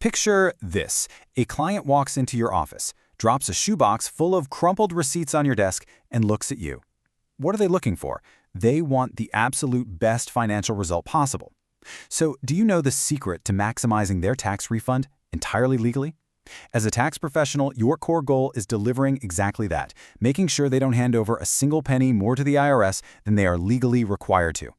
Picture this. A client walks into your office, drops a shoebox full of crumpled receipts on your desk, and looks at you. What are they looking for? They want the absolute best financial result possible. So, do you know the secret to maximizing their tax refund entirely legally? As a tax professional, your core goal is delivering exactly that, making sure they don't hand over a single penny more to the IRS than they are legally required to.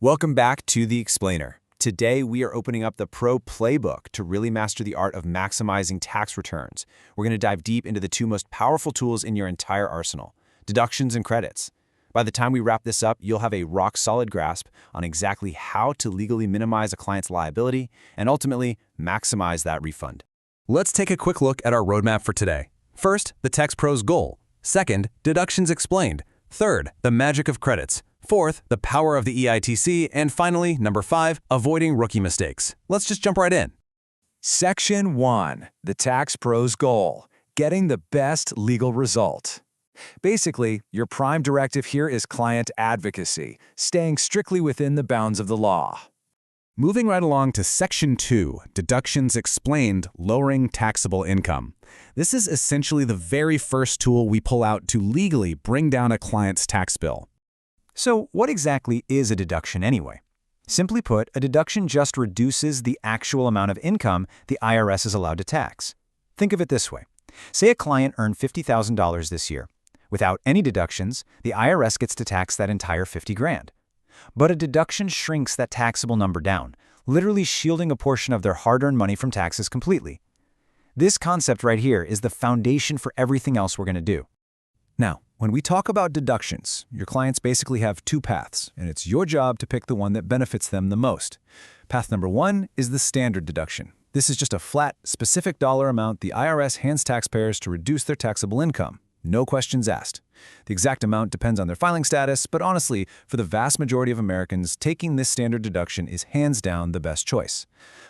Welcome back to The Explainer. Today, we are opening up the Pro Playbook to really master the art of maximizing tax returns. We're going to dive deep into the two most powerful tools in your entire arsenal, deductions and credits. By the time we wrap this up, you'll have a rock-solid grasp on exactly how to legally minimize a client's liability and ultimately maximize that refund. Let's take a quick look at our roadmap for today. First, the Tax Pro's goal. Second, deductions explained. Third, the magic of credits. Fourth, the power of the EITC. And finally, number 5, avoiding rookie mistakes. Let's just jump right in. Section 1. The Tax Pro's goal. Getting the best legal result. Basically, your prime directive here is client advocacy, staying strictly within the bounds of the law. Moving right along to Section 2, Deductions Explained, Lowering Taxable Income. This is essentially the very first tool we pull out to legally bring down a client's tax bill. So what exactly is a deduction anyway? Simply put, a deduction just reduces the actual amount of income the IRS is allowed to tax. Think of it this way. Say a client earned $50,000 this year. Without any deductions, the IRS gets to tax that entire $50,000. But a deduction shrinks that taxable number down, literally shielding a portion of their hard-earned money from taxes completely. This concept right here is the foundation for everything else we're going to do. Now, when we talk about deductions, your clients basically have two paths, and it's your job to pick the one that benefits them the most. Path number 1 is the standard deduction. This is just a flat, specific dollar amount the IRS hands taxpayers to reduce their taxable income. No questions asked. The exact amount depends on their filing status, but honestly, for the vast majority of Americans, taking this standard deduction is hands down the best choice.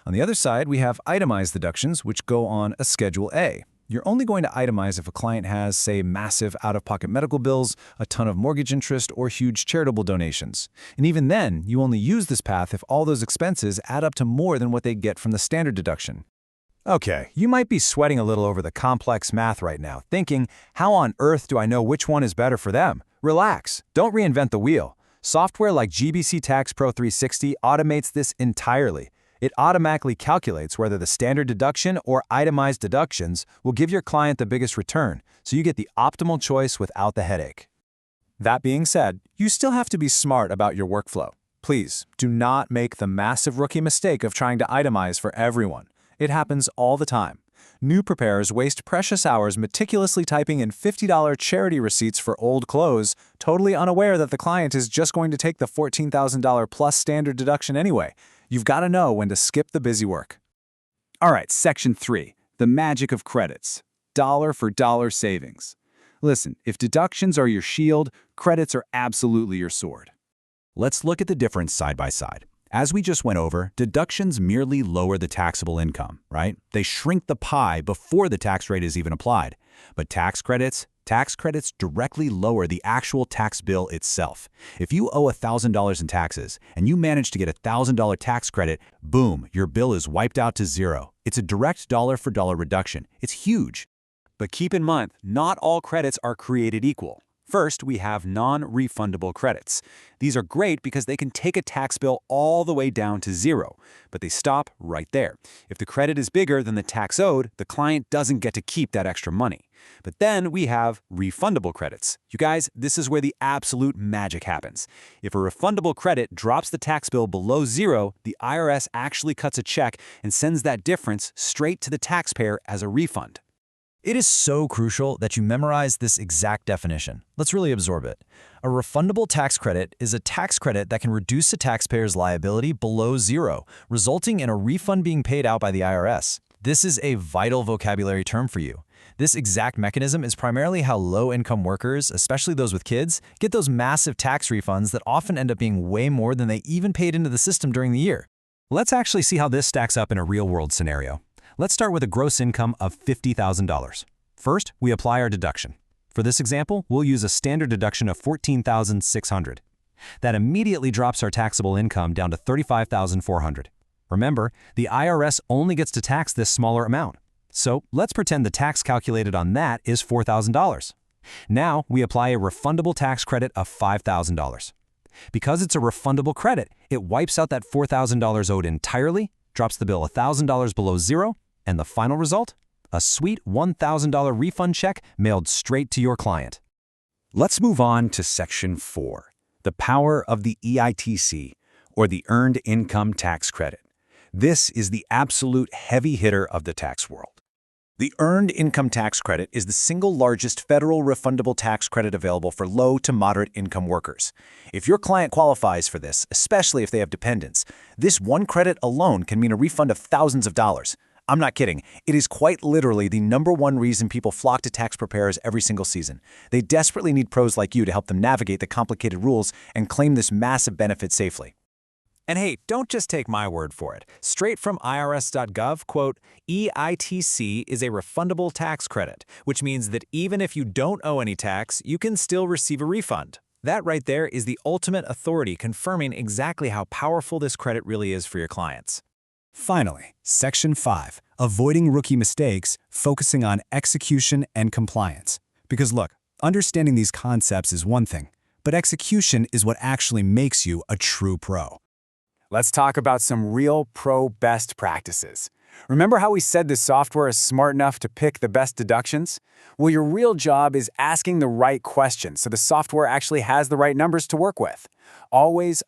On the other side, we have itemized deductions, which go on a Schedule A. You're only going to itemize if a client has, say, massive out-of-pocket medical bills, a ton of mortgage interest, or huge charitable donations. And even then, you only use this path if all those expenses add up to more than what they get from the standard deduction. Okay, you might be sweating a little over the complex math right now, thinking, how on earth do I know which one is better for them? Relax, don't reinvent the wheel. Software like GBC Tax Pro 360 automates this entirely. It automatically calculates whether the standard deduction or itemized deductions will give your client the biggest return, so you get the optimal choice without the headache. That being said, you still have to be smart about your workflow. Please, do not make the massive rookie mistake of trying to itemize for everyone. It happens all the time. New preparers waste precious hours meticulously typing in $50 charity receipts for old clothes, totally unaware that the client is just going to take the $14,000 plus standard deduction anyway. You've got to know when to skip the busy work. All right, Section 3, the magic of credits. Dollar for dollar savings. Listen, if deductions are your shield, credits are absolutely your sword. Let's look at the difference side by side. As we just went over, deductions merely lower the taxable income, right? They shrink the pie before the tax rate is even applied. But tax credits directly lower the actual tax bill itself. If you owe $1,000 in taxes and you manage to get a $1,000 tax credit, boom, your bill is wiped out to zero. It's a direct dollar-for-dollar reduction. It's huge. But keep in mind, not all credits are created equal. First, we have non-refundable credits. These are great because they can take a tax bill all the way down to zero, but they stop right there. If the credit is bigger than the tax owed, the client doesn't get to keep that extra money. But then we have refundable credits. You guys, this is where the absolute magic happens. If a refundable credit drops the tax bill below zero, the IRS actually cuts a check and sends that difference straight to the taxpayer as a refund. It is so crucial that you memorize this exact definition. Let's really absorb it. A refundable tax credit is a tax credit that can reduce a taxpayer's liability below zero, resulting in a refund being paid out by the IRS. This is a vital vocabulary term for you. This exact mechanism is primarily how low-income workers, especially those with kids, get those massive tax refunds that often end up being way more than they even paid into the system during the year. Let's actually see how this stacks up in a real-world scenario. Let's start with a gross income of $50,000. First, we apply our deduction. For this example, we'll use a standard deduction of $14,600. That immediately drops our taxable income down to $35,400. Remember, the IRS only gets to tax this smaller amount. So let's pretend the tax calculated on that is $4,000. Now we apply a refundable tax credit of $5,000. Because it's a refundable credit, it wipes out that $4,000 owed entirely, drops the bill $1,000 below zero, and the final result? A sweet $1,000 refund check mailed straight to your client. Let's move on to Section 4, the power of the EITC, or the Earned Income Tax Credit. This is the absolute heavy hitter of the tax world. The Earned Income Tax Credit is the single largest federal refundable tax credit available for low to moderate income workers. If your client qualifies for this, especially if they have dependents, this one credit alone can mean a refund of thousands of dollars. I'm not kidding. It is quite literally the #1 reason people flock to tax preparers every single season. They desperately need pros like you to help them navigate the complicated rules and claim this massive benefit safely. And hey, don't just take my word for it. Straight from irs.gov, quote, EITC is a refundable tax credit, which means that even if you don't owe any tax, you can still receive a refund. That right there is the ultimate authority confirming exactly how powerful this credit really is for your clients. Finally, Section 5, avoiding rookie mistakes, focusing on execution and compliance. Because look, understanding these concepts is one thing, but execution is what actually makes you a true pro. Let's talk about some real pro best practices. Remember how we said the software is smart enough to pick the best deductions? Well, your real job is asking the right questions so the software actually has the right numbers to work with. Always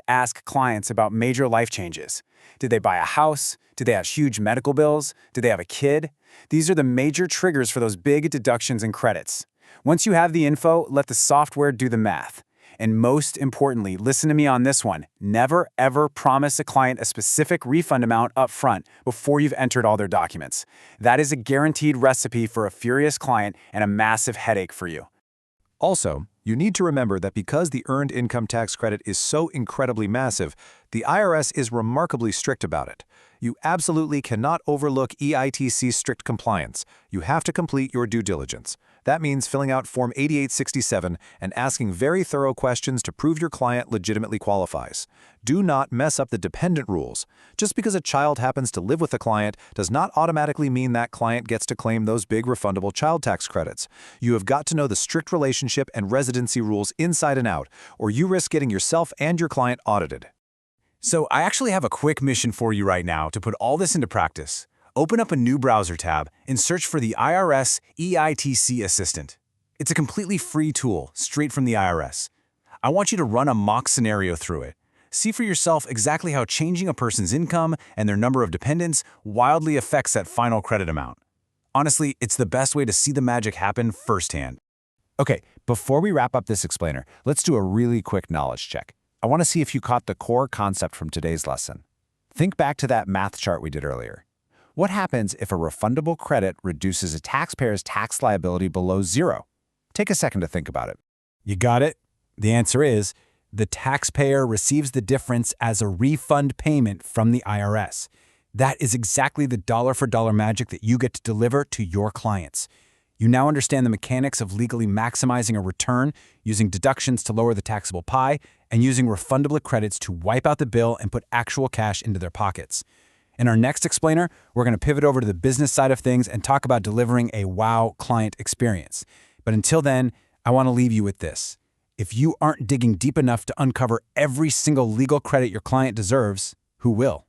ask clients about major life changes. Did they buy a house? Did they have huge medical bills? Did they have a kid? These are the major triggers for those big deductions and credits. Once you have the info, let the software do the math. And most importantly, listen to me on this one. Never, ever promise a client a specific refund amount up front before you've entered all their documents. That is a guaranteed recipe for a furious client and a massive headache for you. Also, you need to remember that because the Earned Income Tax Credit is so incredibly massive, the IRS is remarkably strict about it. You absolutely cannot overlook EITC's strict compliance. You have to complete your due diligence. That means filling out Form 8867 and asking very thorough questions to prove your client legitimately qualifies. Do not mess up the dependent rules. Just because a child happens to live with a client does not automatically mean that client gets to claim those big refundable child tax credits. You have got to know the strict relationship and residency rules inside and out, or you risk getting yourself and your client audited. So I actually have a quick mission for you right now to put all this into practice. Open up a new browser tab and search for the IRS EITC Assistant. It's a completely free tool, straight from the IRS. I want you to run a mock scenario through it. See for yourself exactly how changing a person's income and their number of dependents wildly affects that final credit amount. Honestly, it's the best way to see the magic happen firsthand. Okay, before we wrap up this explainer, let's do a really quick knowledge check. I want to see if you caught the core concept from today's lesson. Think back to that math chart we did earlier. What happens if a refundable credit reduces a taxpayer's tax liability below zero? Take a second to think about it. You got it? The answer is, the taxpayer receives the difference as a refund payment from the IRS. That is exactly the dollar-for-dollar magic that you get to deliver to your clients. You now understand the mechanics of legally maximizing a return, using deductions to lower the taxable pie, and using refundable credits to wipe out the bill and put actual cash into their pockets. In our next explainer, we're going to pivot over to the business side of things and talk about delivering a wow client experience. But until then, I want to leave you with this. If you aren't digging deep enough to uncover every single legal credit your client deserves, who will?